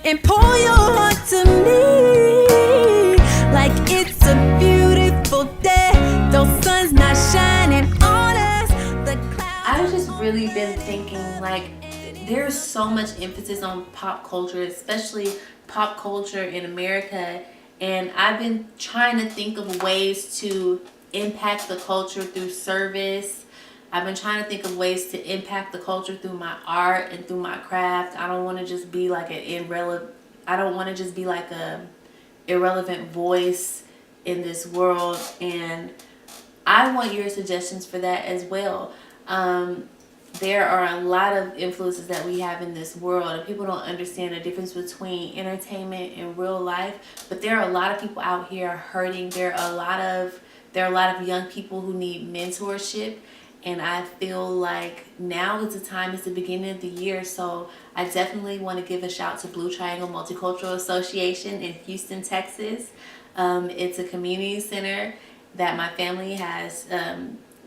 and pour your heart to me like it's a beautiful day. Though sun's not shining on us, the clouds. I've just really been thinking, like, there's so much emphasis on pop culture, especially pop culture in America, and I've been trying to think of ways to impact the culture through service. I've been trying to think of ways to impact the culture through my art and through my craft. I don't want to just be like a irrelevant voice in this world, and I want your suggestions for that as well. There are a lot of influences that we have in this world, and people don't understand the difference between entertainment and real life. But there are a lot of people out here hurting. There are a lot of young people who need mentorship, and I feel like now is the time. It's the beginning of the year, so I definitely want to give a shout to Blue Triangle Multicultural Association in Houston, Texas. It's a community center that my family has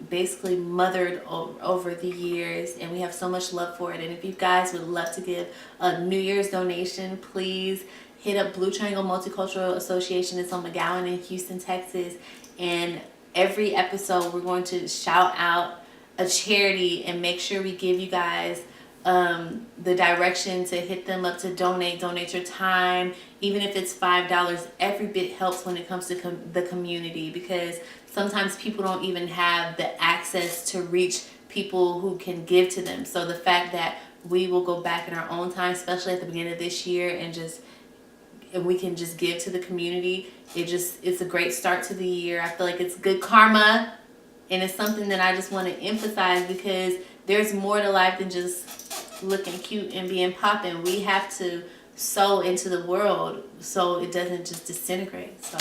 basically mothered over the years, and we have so much love for it. And if you guys would love to give a New Year's donation, please hit up Blue Triangle Multicultural Association. It's on McGowan in Houston, Texas. And every episode we're going to shout out a charity and make sure we give you guys the direction to hit them up to donate your time. Even if it's $5, every bit helps when it comes to the community, because sometimes people don't even have the access to reach people who can give to them. So the fact that we will go back in our own time, especially at the beginning of this year, and we can just give to the community, it's a great start to the year. I feel like it's good karma, and it's something that I just want to emphasize, because there's more to life than just looking cute and being popping. We have to sow into the world so it doesn't just disintegrate. So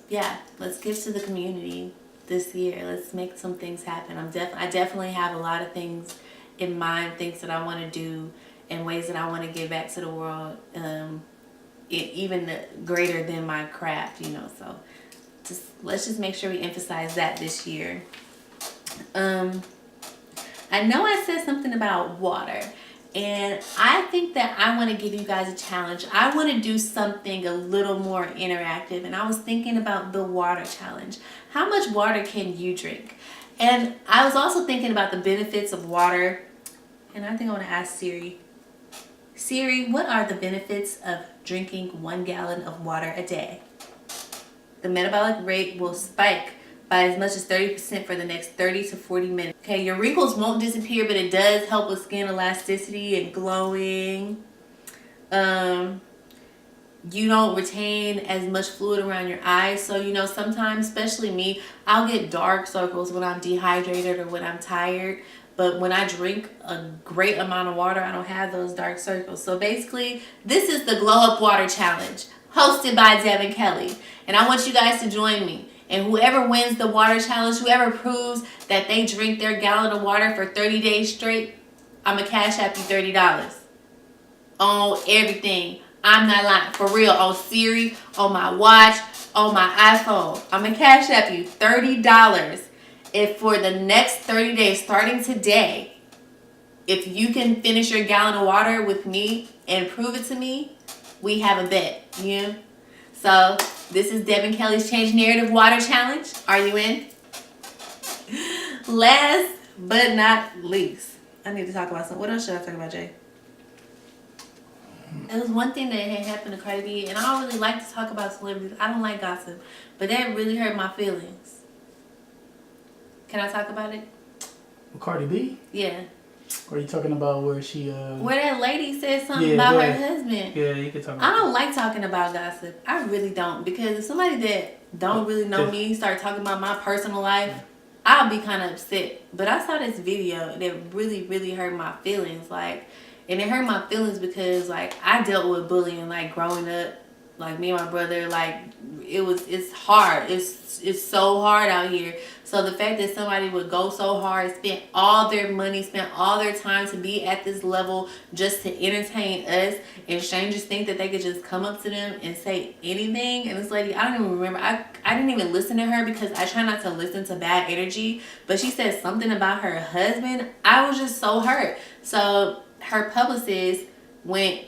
yeah, let's give to the community this year. Let's make some things happen. I definitely have a lot of things in mind, things that I want to do, and ways that I want to give back to the world, even greater than my craft, so let's just make sure we emphasize that this year. I know I said something about water, and I think that I want to give you guys a challenge. I want to do something a little more interactive, and I was thinking about the water challenge. How much water can you drink? And I was also thinking about the benefits of water, and I think I want to ask Siri. Siri, what are the benefits of drinking 1 gallon of water a day? The metabolic rate will spike by as much as 30% for the next 30 to 40 minutes. Okay, your wrinkles won't disappear, but it does help with skin elasticity and glowing. You don't retain as much fluid around your eyes. So, sometimes, especially me, I'll get dark circles when I'm dehydrated or when I'm tired. But when I drink a great amount of water, I don't have those dark circles. So basically, this is the Glow Up Water Challenge, hosted by Devyn Kelly. And I want you guys to join me. And whoever wins the water challenge, whoever proves that they drink their gallon of water for 30 days straight, I'm going to cash app you $30. On everything. I'm not lying. For real. On Siri, on my watch, on my iPhone. I'm going to cash app you $30. If for the next 30 days, starting today, if you can finish your gallon of water with me and prove it to me, we have a bet. So this is Devyn Kelly's Change Narrative Water Challenge. Are you in? Last but not least, I need to talk about something. What else should I talk about, Jay? It was one thing that had happened to Cardi B, and I don't really like to talk about celebrities. I don't like gossip, but that really hurt my feelings. Can I talk about it? With Cardi B? Yeah. Or are you talking about where she where that lady said something about her husband? Yeah, you can talk about I don't like talking about gossip. I really don't, because if somebody that don't really know me start talking about my personal life, I'll be kind of upset. But I saw this video that really, really hurt my feelings. And it hurt my feelings because I dealt with bullying growing up. Me and my brother, it's hard. It's so hard out here. So the fact that somebody would go so hard, spend all their money, spend all their time to be at this level just to entertain us, and strangers think that they could just come up to them and say anything. And this lady, I don't even remember. I didn't even listen to her because I try not to listen to bad energy. But she said something about her husband. I was just so hurt. So her publicist went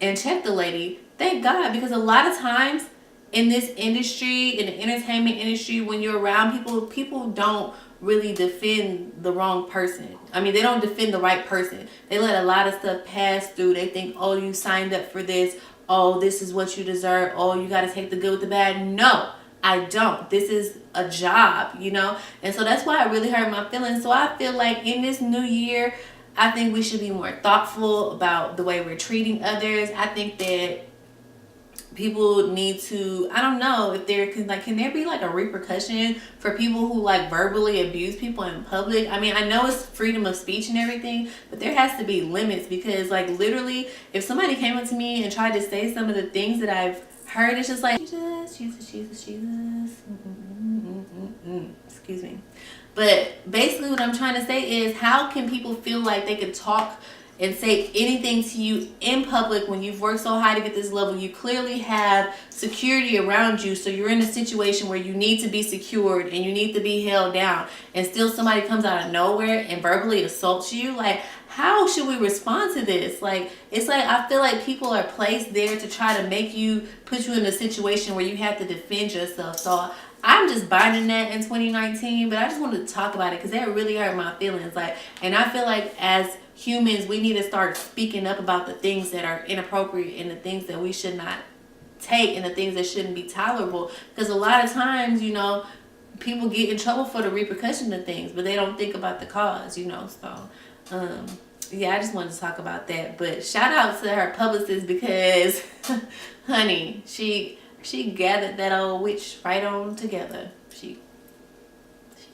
and check the lady. Thank God, because a lot of times in this industry, in the entertainment industry, when you're around people don't really defend the wrong person. I mean, they don't defend the right person. They let a lot of stuff pass through. They think, oh, you signed up for this. Oh, this is what you deserve. Oh, you got to take the good with the bad. No, I don't. This is a job, you know? And so that's why it really hurt my feelings. So I feel like in this new year, I think we should be more thoughtful about the way we're treating others. I think that people need to, I don't know if there can there be like a repercussion for people who like verbally abuse people in public? I mean, I know it's freedom of speech and everything, but there has to be limits, because like literally if somebody came up to me and tried to say some of the things that I've heard, it's just like Jesus. Excuse me. But basically what I'm trying to say is, how can people feel like they could talk and say anything to you in public when you've worked so hard to get this level? You clearly have security around you, so you're in a situation where you need to be secured and you need to be held down, and still somebody comes out of nowhere and verbally assaults you. Like, how should we respond to this? Like, it's like I feel like people are placed there to try to make you, put you in a situation where you have to defend yourself. So I'm just binding that in 2019, but I just wanted to talk about it because that really hurt my feelings. Like, and I feel like as humans, we need to start speaking up about the things that are inappropriate and the things that we should not take and the things that shouldn't be tolerable. Because a lot of times, you know, people get in trouble for the repercussion of things, but they don't think about the cause, you know. So, yeah, I just wanted to talk about that. But shout out to her publicist, because, honey, she gathered that old witch right on together. She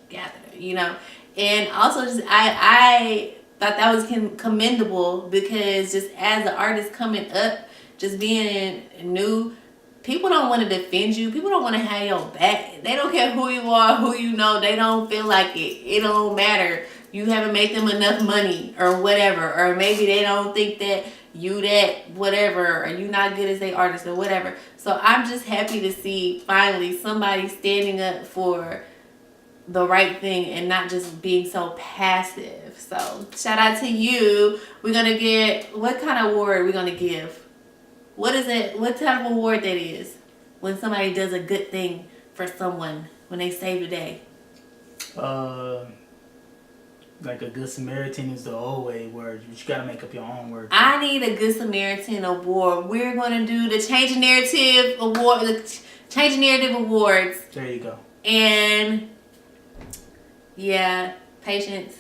gathered her, you know. And also, just I thought that was commendable, because just as an artist coming up, just being new, people don't want to defend you. People don't want to have your back. They don't care who you are, who you know. They don't feel like it don't matter. You haven't made them enough money or whatever, or maybe they don't think that you that whatever, or you not good as a artist or whatever. So I'm just happy to see finally somebody standing up for the right thing and not just being so passive. So shout out to you. We're gonna get, what kind of award we're gonna give? What is it? What type of award that is when somebody does a good thing for someone, when they save the day? Like a Good Samaritan is the old way word. You gotta make up your own word. I need a Good Samaritan award. We're gonna do the Change Narrative Award, the Change Narrative Awards. There you go. And yeah, patience.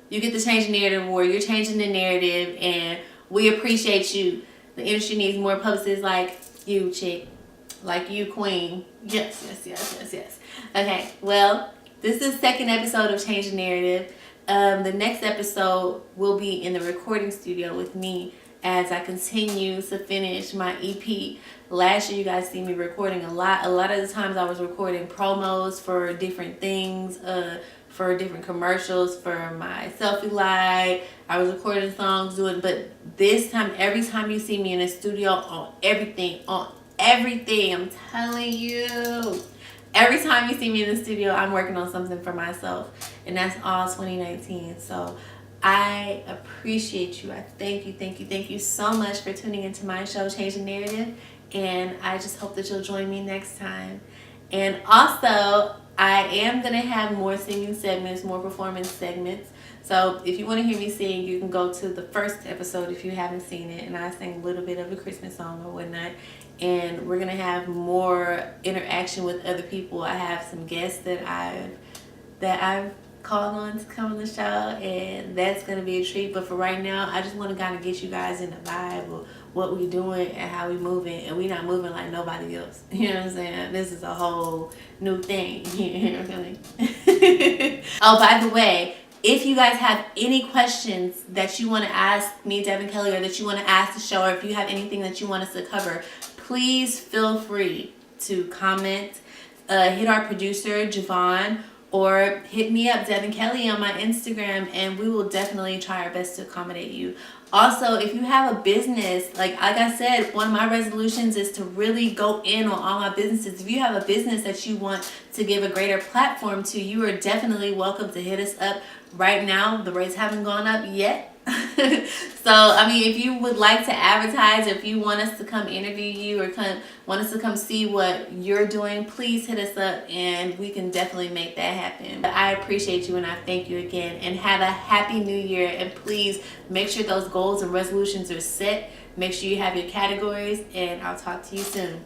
You get the Change Narrative Award. You're changing the narrative, and we appreciate you. The industry needs more publicists like you, chick. Like you, queen. Yes. Okay, well, this is the second episode of Change the Narrative. The next episode will be in the recording studio with me as I continue to finish my EP. Last year, you guys see me recording a lot. A lot of the times I was recording promos for different things, for different commercials, for my selfie light. I was recording songs, but this time, every time you see me in the studio, on everything, I'm telling you. Every time you see me in the studio, I'm working on something for myself. And that's all 2019. So I appreciate you. I thank you so much for tuning into my show, Change the Narrative. And I just hope that you'll join me next time. And also, I am going to have more singing segments, more performance segments. So if you want to hear me sing, you can go to the first episode if you haven't seen it. And I sing a little bit of a Christmas song or whatnot. And we're going to have more interaction with other people. I have some guests that I've called on to come on the show, and that's going to be a treat. But for right now, I just want to kind of get you guys in the vibe of what we're doing and how we moving, and we're not moving like nobody else. You know what I'm saying? This is a whole new thing. You know what I'm saying? Oh, by the way, if you guys have any questions that you want to ask me, Devyn Kelly, or that you want to ask the show, or if you have anything that you want us to cover, please feel free to comment, hit our producer, Javohn, or hit me up, Devyn Kelly, on my Instagram, and we will definitely try our best to accommodate you. Also, if you have a business, like I said, one of my resolutions is to really go in on all my businesses. If you have a business that you want to give a greater platform to, you are definitely welcome to hit us up. Right now, the rates haven't gone up yet, So, I mean, if you would like to advertise, if you want us to come interview you or want us to come see what you're doing, please hit us up and we can definitely make that happen. But I appreciate you and I thank you again, and have a happy new year. And please make sure those goals and resolutions are set. Make sure you have your categories, and I'll talk to you soon.